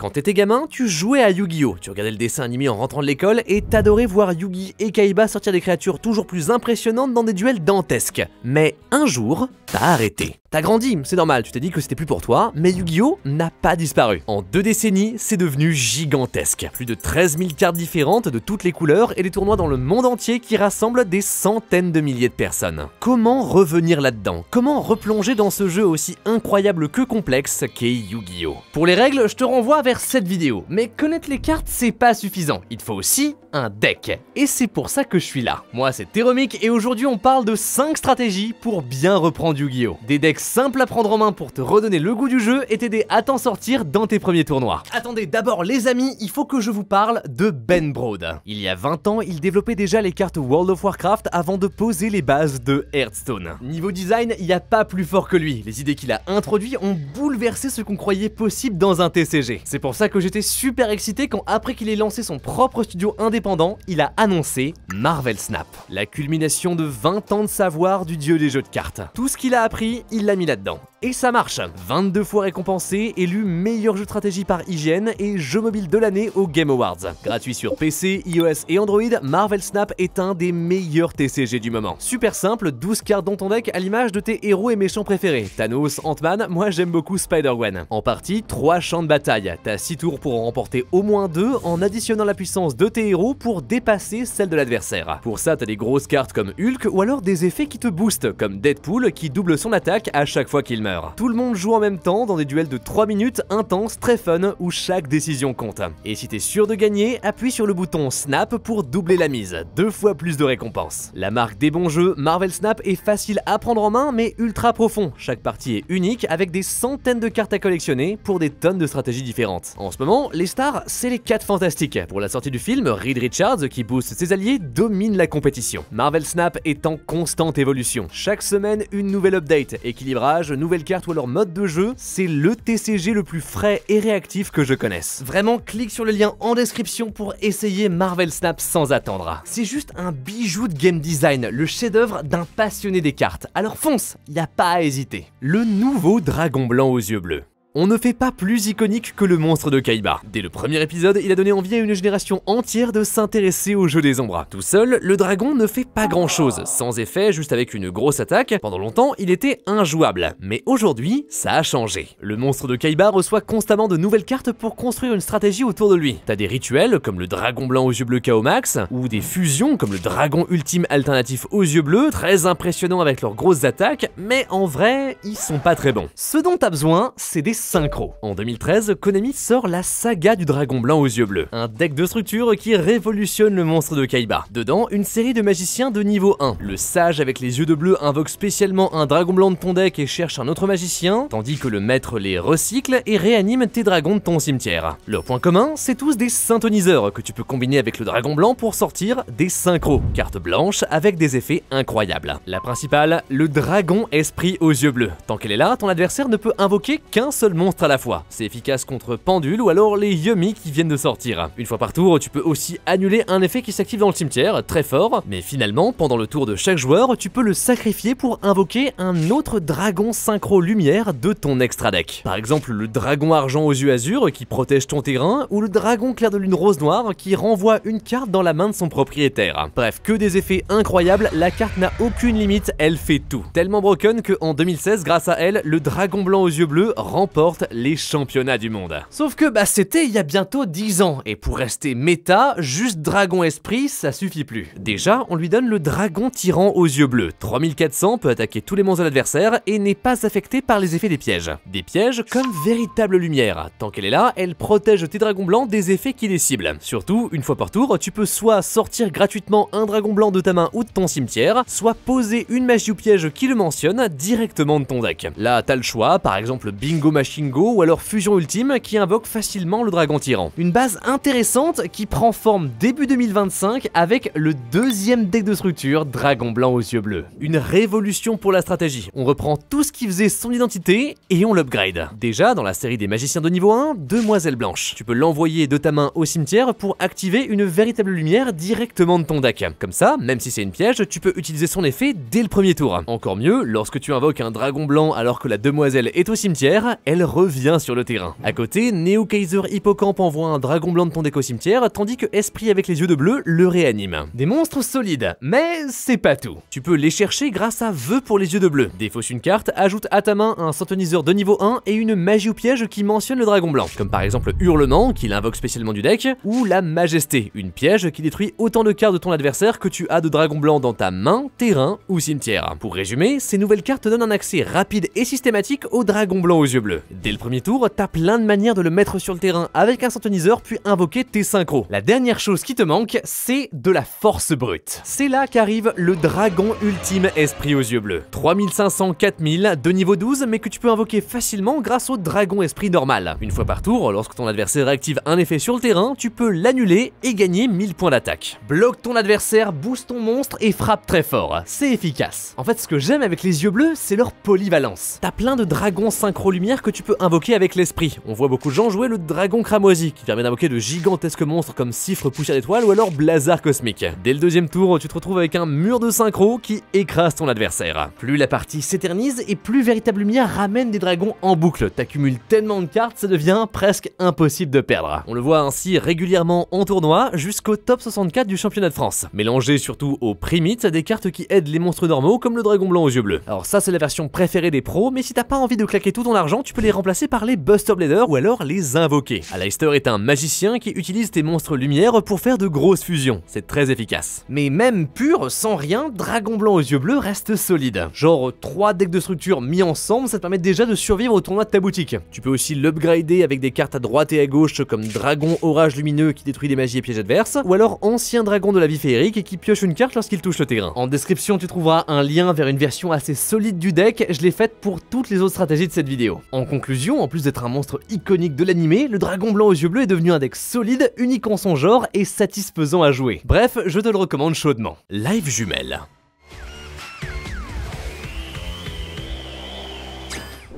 Quand t'étais gamin, tu jouais à Yu-Gi-Oh! Tu regardais le dessin animé en rentrant de l'école et t'adorais voir Yugi et Kaiba sortir des créatures toujours plus impressionnantes dans des duels dantesques. Mais un jour, t'as arrêté. T'as grandi, c'est normal, tu t'es dit que c'était plus pour toi, mais Yu-Gi-Oh! N'a pas disparu. En 2 décennies, c'est devenu gigantesque. Plus de 13 000 cartes différentes de toutes les couleurs et des tournois dans le monde entier qui rassemblent des centaines de milliers de personnes. Comment revenir là-dedans? Comment replonger dans ce jeu aussi incroyable que complexe qu'est Yu-Gi-Oh! Pour les règles, je te renvoie vers cette vidéo, mais connaître les cartes, c'est pas suffisant. Il te faut aussi un deck. Et c'est pour ça que je suis là. Moi, c'est Teromic et aujourd'hui, on parle de 5 stratégies pour bien reprendre Yu-Gi-Oh! Des decks simples à prendre en main pour te redonner le goût du jeu et t'aider à t'en sortir dans tes premiers tournois. Attendez, d'abord les amis, il faut que je vous parle de Ben Brode. Il y a 20 ans, il développait déjà les cartes World of Warcraft avant de poser les bases de Hearthstone. Niveau design, il n'y a pas plus fort que lui. Les idées qu'il a introduites ont bouleversé ce qu'on croyait possible dans un TCG. C'est pour ça que j'étais super excité quand après qu'il ait lancé son propre studio indépendant, il a annoncé Marvel Snap. La culmination de 20 ans de savoir du dieu des jeux de cartes. Tout ce qu'il a appris, il l'a mis là-dedans. Et ça marche. 22 fois récompensé, élu meilleur jeu de stratégie par IGN et jeu mobile de l'année aux Game Awards. Gratuit sur PC, iOS et Android, Marvel Snap est un des meilleurs TCG du moment. Super simple, 12 cartes dans ton deck à l'image de tes héros et méchants préférés. Thanos, Ant-Man, moi j'aime beaucoup Spider-Gwen. En partie, 3 champs de bataille. T'as 6 tours pour en remporter au moins 2 en additionnant la puissance de tes héros pour dépasser celle de l'adversaire. Pour ça, t'as des grosses cartes comme Hulk ou alors des effets qui te boostent, comme Deadpool qui double son attaque à chaque fois qu'il meurt. Tout le monde joue en même temps dans des duels de 3 minutes intenses, très fun, où chaque décision compte. Et si t'es sûr de gagner, appuie sur le bouton Snap pour doubler la mise, 2 fois plus de récompenses. La marque des bons jeux, Marvel Snap est facile à prendre en main mais ultra profond. Chaque partie est unique avec des centaines de cartes à collectionner pour des tonnes de stratégies différentes. En ce moment, les stars, c'est les 4 fantastiques. Pour la sortie du film, Reed Richards, qui booste ses alliés, domine la compétition. Marvel Snap est en constante évolution. Chaque semaine, une nouvelle update, équilibrage, nouvelle carte ou alors mode de jeu, c'est le TCG le plus frais et réactif que je connaisse. Vraiment, clique sur le lien en description pour essayer Marvel Snap sans attendre. C'est juste un bijou de game design, le chef-d'œuvre d'un passionné des cartes. Alors fonce, y a pas à hésiter. Le nouveau dragon blanc aux yeux bleus. On ne fait pas plus iconique que le monstre de Kaiba. Dès le premier épisode, il a donné envie à une génération entière de s'intéresser au jeu des ombres. Tout seul, le dragon ne fait pas grand chose, sans effet, juste avec une grosse attaque. Pendant longtemps, il était injouable. Mais aujourd'hui, ça a changé. Le monstre de Kaiba reçoit constamment de nouvelles cartes pour construire une stratégie autour de lui. T'as des rituels comme le dragon blanc aux yeux bleus KO Max, ou des fusions comme le dragon ultime alternatif aux yeux bleus, très impressionnants avec leurs grosses attaques, mais en vrai, ils sont pas très bons. Ce dont t'as besoin, c'est des synchro. En 2013, Konami sort la saga du dragon blanc aux yeux bleus, un deck de structure qui révolutionne le monstre de Kaiba. Dedans, une série de magiciens de niveau 1. Le sage avec les yeux de bleu invoque spécialement un dragon blanc de ton deck et cherche un autre magicien, tandis que le maître les recycle et réanime tes dragons de ton cimetière. Leur point commun, c'est tous des synthoniseurs que tu peux combiner avec le dragon blanc pour sortir des synchros, cartes blanches avec des effets incroyables. La principale, le dragon esprit aux yeux bleus. Tant qu'elle est là, ton adversaire ne peut invoquer qu'un seul monstre à la fois. C'est efficace contre Pendule ou alors les Yumi qui viennent de sortir. Une fois par tour, tu peux aussi annuler un effet qui s'active dans le cimetière, très fort, mais finalement, pendant le tour de chaque joueur, tu peux le sacrifier pour invoquer un autre dragon synchro lumière de ton extra deck. Par exemple, le dragon argent aux yeux azur qui protège ton terrain, ou le dragon clair de lune rose noire qui renvoie une carte dans la main de son propriétaire. Bref, que des effets incroyables, la carte n'a aucune limite, elle fait tout. Tellement broken que en 2016, grâce à elle, le dragon blanc aux yeux bleus remporte les championnats du monde. Sauf que c'était il y a bientôt 10 ans, et pour rester méta, juste dragon esprit, ça suffit plus. Déjà, on lui donne le dragon tyran aux yeux bleus. 3400 peut attaquer tous les monstres de l'adversaire et n'est pas affecté par les effets des pièges. Des pièges comme véritable lumière. Tant qu'elle est là, elle protège tes dragons blancs des effets qui les ciblent. Surtout, une fois par tour, tu peux soit sortir gratuitement un dragon blanc de ta main ou de ton cimetière, soit poser une magie ou piège qui le mentionne directement de ton deck. Là, t'as le choix, par exemple Bingo Machine Go ou alors Fusion Ultime qui invoque facilement le dragon tyran. Une base intéressante qui prend forme début 2025 avec le deuxième deck de structure Dragon Blanc aux yeux bleus. Une révolution pour la stratégie. On reprend tout ce qui faisait son identité et on l'upgrade. Déjà, dans la série des magiciens de niveau 1, Demoiselle Blanche. Tu peux l'envoyer de ta main au cimetière pour activer une véritable lumière directement de ton deck. Comme ça, même si c'est une piège, tu peux utiliser son effet dès le premier tour. Encore mieux, lorsque tu invoques un dragon blanc alors que la demoiselle est au cimetière, elle elle revient sur le terrain. À côté, Neo Kaiser Hippocampe envoie un dragon blanc de ton deck au cimetière, tandis que Esprit avec les yeux de bleu le réanime. Des monstres solides, mais c'est pas tout. Tu peux les chercher grâce à Vœu pour les yeux de bleu. Défausse une carte, ajoute à ta main un Centoniseur de niveau 1 et une magie ou piège qui mentionne le dragon blanc, comme par exemple Hurlement, qui l'invoque spécialement du deck, ou la Majesté, une piège qui détruit autant de cartes de ton adversaire que tu as de dragon blanc dans ta main, terrain ou cimetière. Pour résumer, ces nouvelles cartes te donnent un accès rapide et systématique au dragon blanc aux yeux bleus. Dès le premier tour, t'as plein de manières de le mettre sur le terrain avec un Centoniseur puis invoquer tes synchros. La dernière chose qui te manque, c'est de la force brute. C'est là qu'arrive le dragon ultime Esprit aux yeux bleus. 3500-4000 de niveau 12, mais que tu peux invoquer facilement grâce au dragon esprit normal. Une fois par tour, lorsque ton adversaire active un effet sur le terrain, tu peux l'annuler et gagner 1000 points d'attaque. Bloque ton adversaire, booste ton monstre et frappe très fort. C'est efficace. En fait, ce que j'aime avec les yeux bleus, c'est leur polyvalence. T'as plein de dragons synchro lumière que tu peux invoquer avec l'esprit. On voit beaucoup de gens jouer le dragon cramoisi, qui permet d'invoquer de gigantesques monstres comme Cifre Poussière d'étoile ou alors Blazar Cosmique. Dès le deuxième tour, tu te retrouves avec un mur de synchro qui écrase ton adversaire. Plus la partie s'éternise et plus Véritable Lumière ramène des dragons en boucle. T'accumules tellement de cartes, ça devient presque impossible de perdre. On le voit ainsi régulièrement en tournoi jusqu'au top 64 du championnat de France. Mélangé surtout au Primite, des cartes qui aident les monstres normaux comme le dragon blanc aux yeux bleus. Alors ça c'est la version préférée des pros, mais si t'as pas envie de claquer tout ton argent, tu peux les remplacer par les Buster Blader ou alors les invoquer. Aleister est un magicien qui utilise tes monstres lumière pour faire de grosses fusions. C'est très efficace. Mais même pur, sans rien, dragon blanc aux yeux bleus reste solide. Genre 3 decks de structure mis ensemble, ça te permet déjà de survivre au tournoi de ta boutique. Tu peux aussi l'upgrader avec des cartes à droite et à gauche comme Dragon Orage Lumineux qui détruit des magies et pièges adverses, ou alors Ancien Dragon de la vie féerique qui pioche une carte lorsqu'il touche le terrain. En description tu trouveras un lien vers une version assez solide du deck, je l'ai faite pour toutes les autres stratégies de cette vidéo. En conclusion, en plus d'être un monstre iconique de l'animé, le dragon blanc aux yeux bleus est devenu un deck solide, unique en son genre et satisfaisant à jouer. Bref, je te le recommande chaudement. Live Jumelle.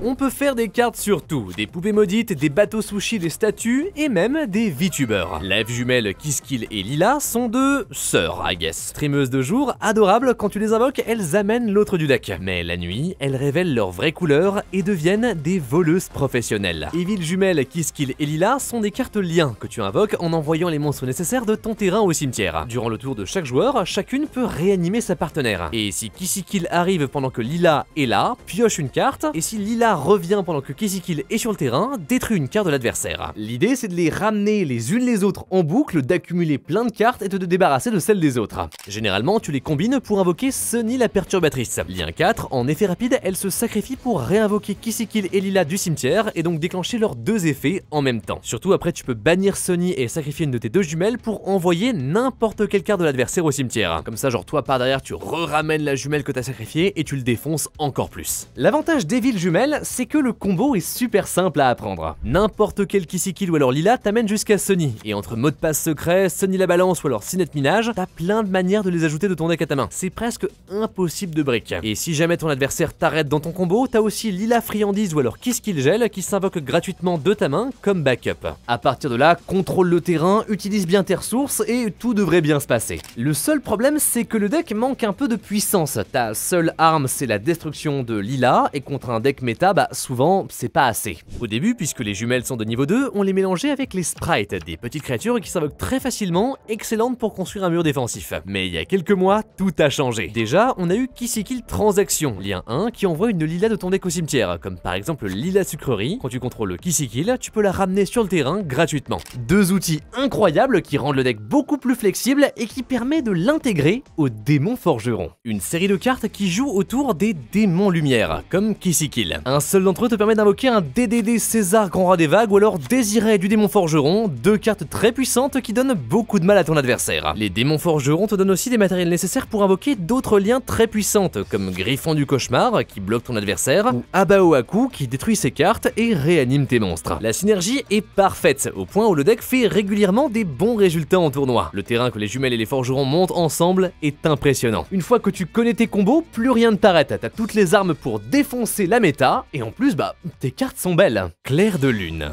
On peut faire des cartes sur tout, des poupées maudites, des bateaux sushi, des statues et même des VTubers. Live Jumelle, Kiskill et Lila sont deux sœurs, I guess. Streameuses de jour, adorables, quand tu les invoques, elles amènent l'autre du deck. Mais la nuit, elles révèlent leur vraie couleur et deviennent des voleuses professionnelles. Evil Jumelle, Kiskill et Lila sont des cartes liens que tu invoques en envoyant les monstres nécessaires de ton terrain au cimetière. Durant le tour de chaque joueur, chacune peut réanimer sa partenaire. Et si Kiskill arrive pendant que Lila est là, pioche une carte, et si Lila revient pendant que Kiskill est sur le terrain, détruit une carte de l'adversaire. L'idée c'est de les ramener les unes les autres en boucle, d'accumuler plein de cartes et de te débarrasser de celles des autres. Généralement tu les combines pour invoquer Sunny la perturbatrice. Lien 4, en effet rapide, elle se sacrifie pour réinvoquer Kiskill et Lila du cimetière et donc déclencher leurs deux effets en même temps. Surtout après tu peux bannir Sunny et sacrifier une de tes deux jumelles pour envoyer n'importe quelle carte de l'adversaire au cimetière. Comme ça genre toi par derrière tu ramènes la jumelle que t'as sacrifiée et tu le défonces encore plus. L'avantage d'Evil Jumelle, c'est que le combo est super simple à apprendre. N'importe quel Kiskill ou alors Lila t'amène jusqu'à Sunny, et entre mot de passe secret, Sunny la balance ou alors Sinette Minage, t'as plein de manières de les ajouter de ton deck à ta main. C'est presque impossible de brick. Et si jamais ton adversaire t'arrête dans ton combo, t'as aussi Lila Friandise ou alors Kiskill Gel qui s'invoque gratuitement de ta main comme backup. À partir de là, contrôle le terrain, utilise bien tes ressources et tout devrait bien se passer. Le seul problème c'est que le deck manque un peu de puissance. Ta seule arme c'est la destruction de Lila, et contre un deck méta, bah souvent c'est pas assez. Au début, puisque les jumelles sont de niveau 2, on les mélangeait avec les sprites, des petites créatures qui s'invoquent très facilement, excellentes pour construire un mur défensif. Mais il y a quelques mois, tout a changé. Déjà, on a eu Kiskill Transaction, lien 1, qui envoie une Lila de ton deck au cimetière, comme par exemple Lila Sucrerie. Quand tu contrôles Kiskill, tu peux la ramener sur le terrain gratuitement. Deux outils incroyables qui rendent le deck beaucoup plus flexible et qui permet de l'intégrer au démon forgeron. Une série de cartes qui jouent autour des démons lumière, comme Kiskill. Un seul d'entre eux te permet d'invoquer un DDD César Grand Roi des Vagues ou alors Désiré du démon forgeron, deux cartes très puissantes qui donnent beaucoup de mal à ton adversaire. Les démons forgerons te donnent aussi des matériels nécessaires pour invoquer d'autres liens très puissantes comme Griffon du Cauchemar qui bloque ton adversaire ou Abaoaku qui détruit ses cartes et réanime tes monstres. La synergie est parfaite au point où le deck fait régulièrement des bons résultats en tournoi. Le terrain que les jumelles et les forgerons montent ensemble est impressionnant. Une fois que tu connais tes combos, plus rien ne t'arrête, t'as toutes les armes pour défoncer la méta et en plus bah tes cartes sont belles. Clair de lune.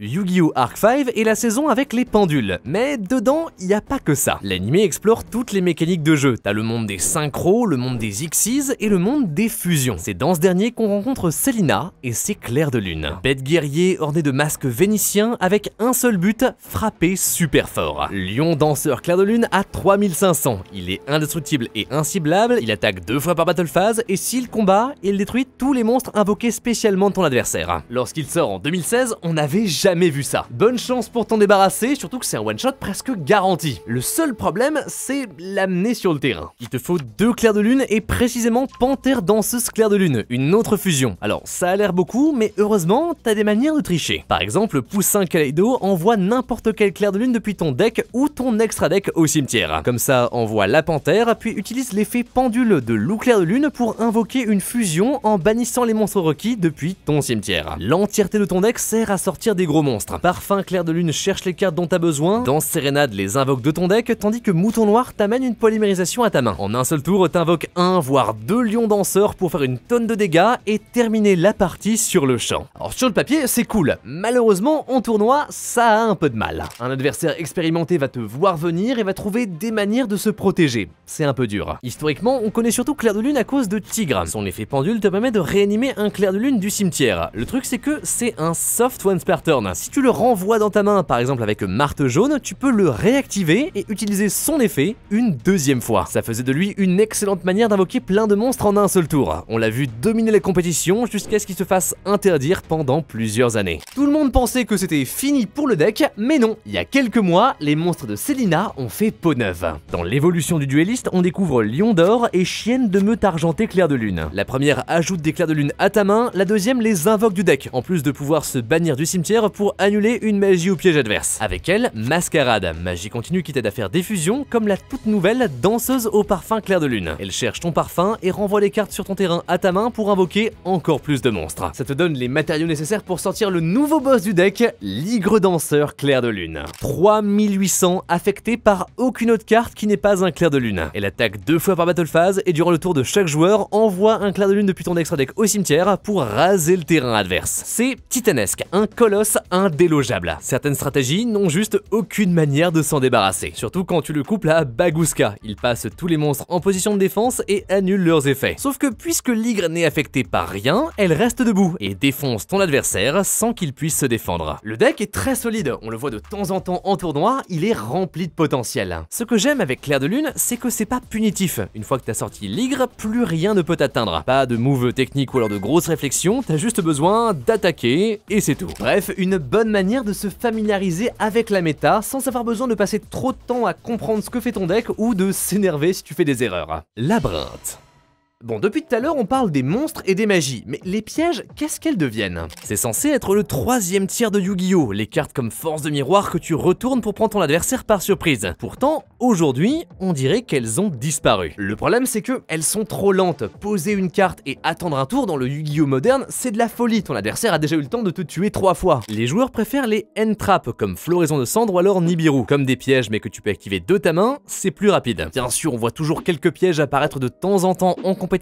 Yu-Gi-Oh! Arc 5 est la saison avec les pendules, mais dedans, il n'y a pas que ça. L'anime explore toutes les mécaniques de jeu. T'as le monde des synchros, le monde des Xyz et le monde des fusions. C'est dans ce dernier qu'on rencontre Selina et ses clairs de lune. Bête guerrier orné de masques vénitiens avec un seul but, frapper super fort. Lion danseur clair de lune à 3500. Il est indestructible et inciblable, il attaque 2 fois par battle phase et s'il combat, il détruit tous les monstres invoqués spécialement de ton adversaire. Lorsqu'il sort en 2016, on n'avait jamais vu ça. Bonne chance pour t'en débarrasser, surtout que c'est un one-shot presque garanti. Le seul problème, c'est l'amener sur le terrain. Il te faut 2 clairs de lune et précisément Panthère danseuse clair de lune, une autre fusion. Alors ça a l'air beaucoup, mais heureusement, t'as des manières de tricher. Par exemple, Poussin Kaleido envoie n'importe quel clair de lune depuis ton deck ou ton extra deck au cimetière. Comme ça, envoie la panthère, puis utilise l'effet pendule de loup clair de lune pour invoquer une fusion en bannissant les monstres requis depuis ton cimetière. L'entièreté de ton deck sert à sortir des gros monstres. Parfum clair de lune cherche les cartes dont t'as besoin, Danse Sérénade les invoque de ton deck, tandis que Mouton Noir t'amène une polymérisation à ta main. En un seul tour, t'invoques 1 voire 2 lions danseurs pour faire une tonne de dégâts et terminer la partie sur le champ. Alors sur le papier, c'est cool. Malheureusement, en tournoi, ça a un peu de mal. Un adversaire expérimenté va te voir venir et va trouver des manières de se protéger. C'est un peu dur. Historiquement, on connaît surtout Clair de Lune à cause de Tigre. Son effet pendule te permet de réanimer un Clair de Lune du cimetière. Le truc, c'est que c'est un soft once per turn. Si tu le renvoies dans ta main, par exemple avec Marthe Jaune, tu peux le réactiver et utiliser son effet une deuxième fois. Ça faisait de lui une excellente manière d'invoquer plein de monstres en un seul tour. On l'a vu dominer la compétition jusqu'à ce qu'il se fasse interdire pendant plusieurs années. Tout le monde pensait que c'était fini pour le deck, mais non. Il y a quelques mois, les monstres de Selina ont fait peau neuve. Dans l'évolution du dueliste, on découvre Lion d'or et Chienne de meute argentée clair de lune. La première ajoute des clairs de lune à ta main, la deuxième les invoque du deck, en plus de pouvoir se bannir du cimetière pour annuler une magie au piège adverse. Avec elle, Mascarade, magie continue qui t'aide à faire des fusions, comme la toute nouvelle Danseuse au parfum clair de lune. Elle cherche ton parfum et renvoie les cartes sur ton terrain à ta main pour invoquer encore plus de monstres. Ça te donne les matériaux nécessaires pour sortir le nouveau boss du deck, Ligre danseur clair de lune. 3800 affectés par aucune autre carte qui n'est pas un clair de lune. Elle attaque 2 fois par battle phase et durant le tour de chaque joueur, envoie un clair de lune depuis ton extra deck au cimetière pour raser le terrain adverse. C'est titanesque, un colosse indélogeable. Certaines stratégies n'ont juste aucune manière de s'en débarrasser. Surtout quand tu le couples à Bagouska. Il passe tous les monstres en position de défense et annule leurs effets. Sauf que puisque Ligre n'est affectée par rien, elle reste debout et défonce ton adversaire sans qu'il puisse se défendre. Le deck est très solide, on le voit de temps en temps en tournoi, il est rempli de potentiel. Ce que j'aime avec Clair de Lune, c'est que c'est pas punitif. Une fois que t'as sorti Ligre, plus rien ne peut t'atteindre. Pas de move technique ou alors de grosses réflexions, t'as juste besoin d'attaquer et c'est tout. Bref, une bonne manière de se familiariser avec la méta sans avoir besoin de passer trop de temps à comprendre ce que fait ton deck ou de s'énerver si tu fais des erreurs. Labyrinthe. Bon, depuis tout à l'heure, on parle des monstres et des magies, mais les pièges, qu'est-ce qu'elles deviennent? C'est censé être le 3e tiers de Yu-Gi-Oh! Les cartes comme force de miroir que tu retournes pour prendre ton adversaire par surprise. Pourtant, aujourd'hui, on dirait qu'elles ont disparu. Le problème, c'est que elles sont trop lentes. Poser une carte et attendre un tour dans le Yu-Gi-Oh! Moderne, c'est de la folie. Ton adversaire a déjà eu le temps de te tuer 3 fois. Les joueurs préfèrent les end-traps, comme Floraison de Cendre ou alors Nibiru. Comme des pièges, mais que tu peux activer de ta main, c'est plus rapide. Bien sûr, on voit toujours quelques pièges apparaître de temps en temps en compétition,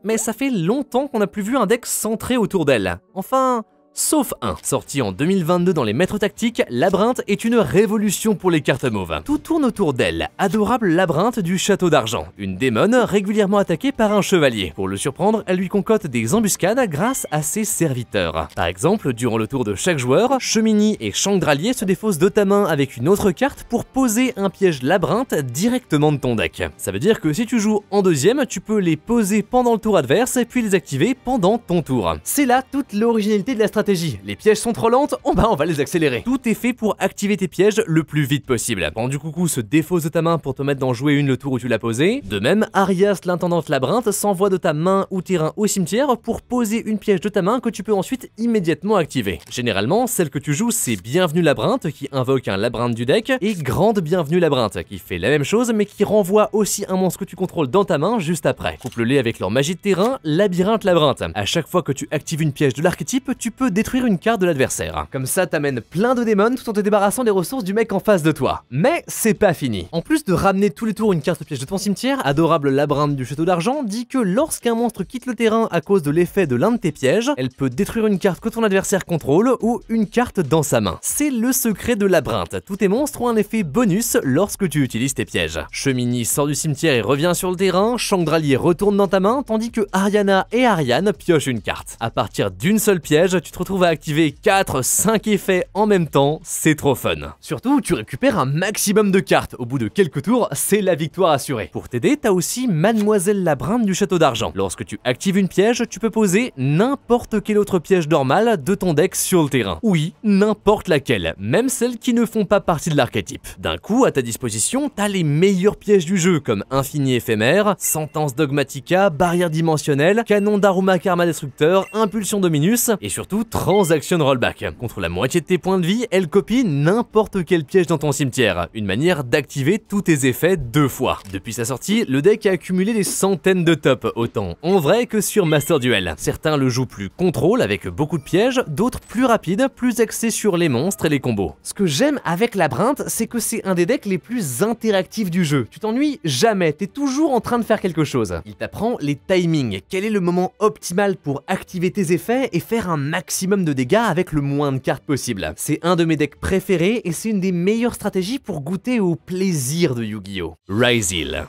mais ça fait longtemps qu'on n'a plus vu un deck centré autour d'elle. Enfin... sauf un. Sorti en 2022 dans les maîtres tactiques, Labyrinthe est une révolution pour les cartes mauves. Tout tourne autour d'elle, adorable Labyrinthe du château d'argent, une démone régulièrement attaquée par un chevalier. Pour le surprendre, elle lui concocte des embuscades grâce à ses serviteurs. Par exemple, durant le tour de chaque joueur, Chemini et Chandralier se défaussent de ta main avec une autre carte pour poser un piège Labyrinthe directement de ton deck. Ça veut dire que si tu joues en deuxième, tu peux les poser pendant le tour adverse et puis les activer pendant ton tour. C'est là toute l'originalité de la stratégie. Les pièges sont trop lentes, on va les accélérer. Tout est fait pour activer tes pièges le plus vite possible. Pendu Coucou se défausse de ta main pour te mettre d'en jouer une le tour où tu l'as posé. De même, Arias l'intendante Labyrinthe s'envoie de ta main ou terrain au cimetière pour poser une piège de ta main que tu peux ensuite immédiatement activer. Généralement, celle que tu joues, c'est Bienvenue Labyrinthe qui invoque un labyrinthe du deck et Grande Bienvenue Labyrinthe qui fait la même chose mais qui renvoie aussi un monstre que tu contrôles dans ta main juste après. Couple-les avec leur magie de terrain, Labyrinthe Labyrinthe. À chaque fois que tu actives une piège de l'archétype, tu peux détruire une carte de l'adversaire. Comme ça, t'amènes plein de démons tout en te débarrassant des ressources du mec en face de toi. Mais c'est pas fini. En plus de ramener tous les tours une carte piège de ton cimetière, Adorable Labyrinthe du Château d'Argent dit que lorsqu'un monstre quitte le terrain à cause de l'effet de l'un de tes pièges, elle peut détruire une carte que ton adversaire contrôle ou une carte dans sa main. C'est le secret de Labyrinthe. Tous tes monstres ont un effet bonus lorsque tu utilises tes pièges. Chemini sort du cimetière et revient sur le terrain, Chandralier retourne dans ta main, tandis que Ariana et Ariane piochent une carte. À partir d'une seule piège, tu te retrouves à activer 4-5 effets en même temps, c'est trop fun. Surtout, tu récupères un maximum de cartes. Au bout de quelques tours, c'est la victoire assurée. Pour t'aider, t'as aussi Mademoiselle Labyrinthe du Château d'Argent. Lorsque tu actives une piège, tu peux poser n'importe quel autre piège normal de ton deck sur le terrain. Oui, n'importe laquelle, même celles qui ne font pas partie de l'archétype. D'un coup, à ta disposition, t'as les meilleurs pièges du jeu comme Infini éphémère, Sentence Dogmatica, Barrière dimensionnelle, Canon d'Aruma Karma Destructeur, Impulsion Dominus et surtout Transaction Rollback. Contre la moitié de tes points de vie, elle copie n'importe quel piège dans ton cimetière, une manière d'activer tous tes effets 2 fois. Depuis sa sortie, le deck a accumulé des centaines de tops, autant en vrai que sur Master Duel. Certains le jouent plus contrôle avec beaucoup de pièges, d'autres plus rapides, plus axés sur les monstres et les combos. Ce que j'aime avec Labyrinthe, c'est que c'est un des decks les plus interactifs du jeu. Tu t'ennuies jamais, t'es toujours en train de faire quelque chose. Il t'apprend les timings, quel est le moment optimal pour activer tes effets et faire un maximum de dégâts avec le moins de cartes possible. C'est un de mes decks préférés et c'est une des meilleures stratégies pour goûter au plaisir de Yu-Gi-Oh! Ryzeal.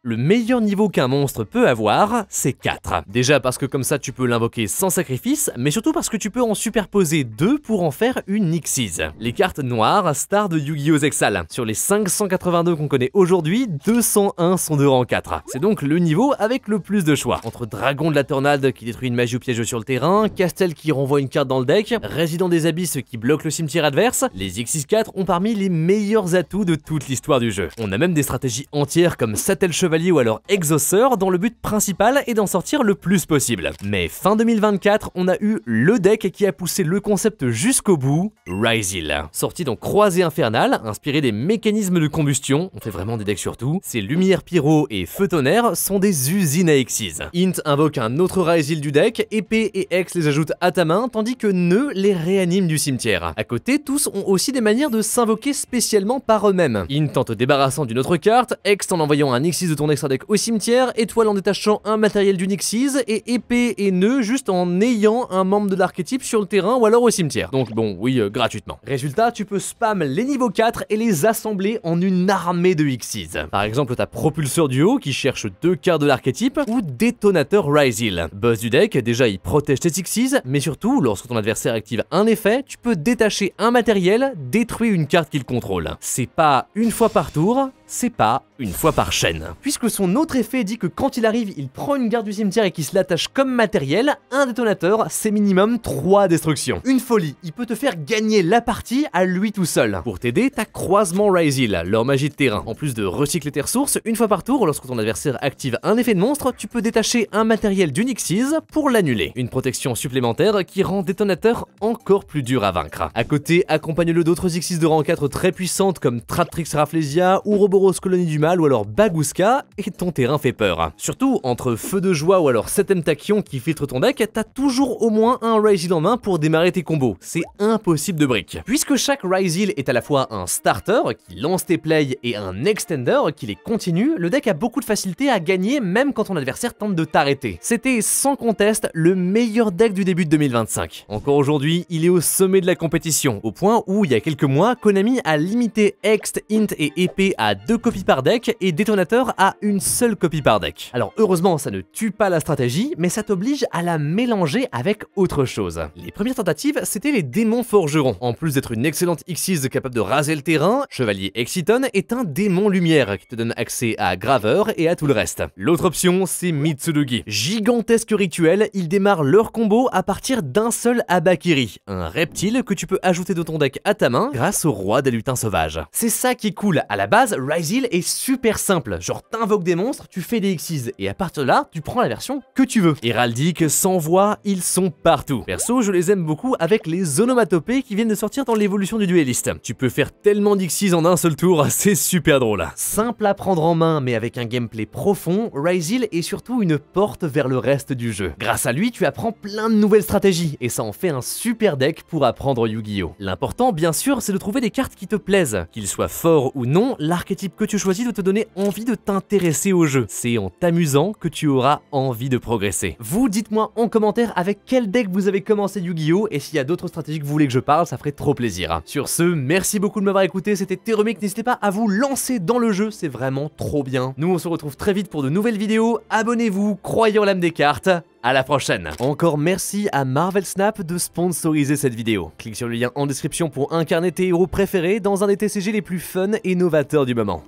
Le meilleur niveau qu'un monstre peut avoir, c'est 4. Déjà parce que comme ça tu peux l'invoquer sans sacrifice, mais surtout parce que tu peux en superposer 2 pour en faire une Xyz. Les cartes noires, star de Yu-Gi-Oh! Zexal. Sur les 582 qu'on connaît aujourd'hui, 201 sont de rang 4. C'est donc le niveau avec le plus de choix. Entre Dragon de la Tornade qui détruit une magie ou piège sur le terrain, Castel qui renvoie une carte dans le deck, Résident des Abysses qui bloque le cimetière adverse, les Xyz4 ont parmi les meilleurs atouts de toute l'histoire du jeu. On a même des stratégies entières comme Sattel Chevalier ou alors Exauceur dont le but principal est d'en sortir le plus possible. Mais fin 2024, on a eu le deck qui a poussé le concept jusqu'au bout, Ryzeal. Sorti dans Croisée Infernale, inspiré des mécanismes de combustion, on fait vraiment des decks sur tout, ses Lumière Pyro et Feu Tonnerre sont des usines à Xyz. Int invoque un autre Ryzeal du deck, Épée et Hex les ajoute à ta main, tandis que Nœud les réanime du cimetière. À côté, tous ont aussi des manières de s'invoquer spécialement par eux-mêmes. Int en te débarrassant d'une autre carte, Hex en envoyant un Xyz de ton extra deck au cimetière, Étoile en détachant un matériel du Xyz, et Épée et Nœud juste en ayant un membre de l'archétype sur le terrain ou alors au cimetière. Donc bon, oui, gratuitement. Résultat, tu peux spam les niveaux 4 et les assembler en une armée de Xyz. Par exemple, t'as Propulseur du haut qui cherche 2 cartes de l'archétype, ou Détonateur Ryzeal. Boss du deck, déjà il protège tes Xyz, mais surtout, lorsque ton adversaire active un effet, tu peux détacher un matériel, détruire une carte qu'il contrôle. C'est pas une fois par tour, c'est pas une fois par chaîne. Puisque son autre effet dit que quand il arrive, il prend une garde du cimetière et qu'il se l'attache comme matériel, un détonateur, c'est minimum 3 destructions. Une folie, il peut te faire gagner la partie à lui tout seul. Pour t'aider, t'as Croisement Ryzeal, leur magie de terrain. En plus de recycler tes ressources, une fois par tour, lorsque ton adversaire active un effet de monstre, tu peux détacher un matériel d'une Xyz pour l'annuler. Une protection supplémentaire qui rend détonateur encore plus dur à vaincre. À côté, accompagne-le d'autres Xyz de rang 4 très puissantes comme Traptrix Rafflesia ou Roboros Colonie du Mal ou alors Bagouska, et ton terrain fait peur. Surtout, entre Feu de Joie ou alors Septem Tachyon qui filtre ton deck, t'as toujours au moins un Ryzeal en main pour démarrer tes combos. C'est impossible de brick. Puisque chaque Ryzeal est à la fois un starter qui lance tes plays et un extender qui les continue, le deck a beaucoup de facilité à gagner même quand ton adversaire tente de t'arrêter. C'était sans conteste le meilleur deck du début de 2025. Encore aujourd'hui, il est au sommet de la compétition, au point où il y a quelques mois, Konami a limité Hext, Int et Épée à 2 copies par deck et Détonateur à une seule copie par deck. Alors heureusement, ça ne tue pas la stratégie, mais ça t'oblige à la mélanger avec autre chose. Les premières tentatives, c'était les démons forgerons. En plus d'être une excellente Xyz capable de raser le terrain, Chevalier Exiton est un démon lumière qui te donne accès à Graveur et à tout le reste. L'autre option, c'est Mitsurugi. Gigantesque rituel, ils démarrent leur combo à partir d'un seul Abakiri, un reptile que tu peux ajouter de ton deck à ta main grâce au roi des lutins sauvages. C'est ça qui est cool, à la base, Rise est super simple, genre t'invoques des monstres, tu fais des Xyz, et à partir de là, tu prends la version que tu veux. Héraldique, sans voix, ils sont partout. Perso, je les aime beaucoup avec les onomatopées qui viennent de sortir dans l'évolution du dueliste. Tu peux faire tellement d'Xyz en un seul tour, c'est super drôle. Simple à prendre en main, mais avec un gameplay profond, Rise est surtout une porte vers le reste du jeu. Grâce à lui, tu apprends plein de nouvelles stratégies, et ça en fait un super deck pour apprendre Yu-Gi-Oh! L'important, bien sûr, c'est de trouver des cartes qui te plaisent. Qu'ils soient forts ou non, l'archétype que tu choisis doit te donner envie de t'intéresser au jeu. C'est en t'amusant que tu auras envie de progresser. Vous, dites-moi en commentaire avec quel deck vous avez commencé Yu-Gi-Oh! Et s'il y a d'autres stratégies que vous voulez que je parle, ça ferait trop plaisir. Sur ce, merci beaucoup de m'avoir écouté, c'était Théromique, n'hésitez pas à vous lancer dans le jeu, c'est vraiment trop bien. Nous, on se retrouve très vite pour de nouvelles vidéos, abonnez-vous, croyez en l'âme des cartes, à la prochaine. Encore merci à Marvel Snap de sponsoriser cette vidéo. Clique sur le lien en description pour incarner tes héros préférés dans un des TCG les plus fun et novateurs du moment.